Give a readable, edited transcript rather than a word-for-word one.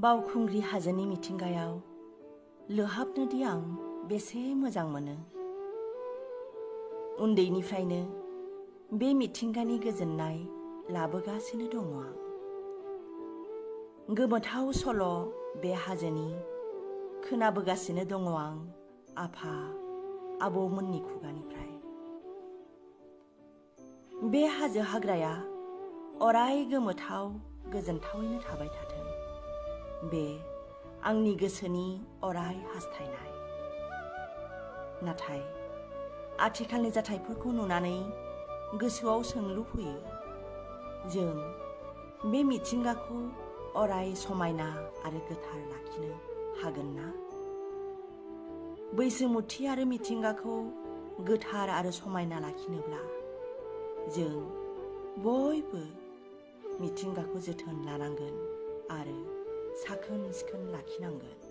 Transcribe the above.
बावखुंग्रि हाजोनि मिथिंगायाव लोहाबनोदि आं बेसे मोजां मोनो। उन्दैनिफ्रायनो बे मिथिंगानि गोजोननाय लाबोगासिनो दङ आं। गोमोथाव सल' बे हाजोनि खोनाबोगासिनो दङ आं आफा आबौमोननि खुगानिफ्राय। बे हाजो हाग्राया अराय गोमोथाव गोजोनथावैनो थाबाय थाथों, बे आंनि गोसोनि अराय हास्थायनाय। नाथाय आथिखालनि जाथायफोरखौ नुनानै गोसोआव सोंलु फैयो, जों बे मिथिंगाखौ अराय समायना आरो गोथार लाखिनो हागोन ना? बैसोमुथि आरो मिथिंगाखौ गोथार आरो समायना लाखिनोब्ला जों बयबो मिथिंगाखौ जोथोन लानांगोन आरो साखोन सिखोन लाखिनांगोन।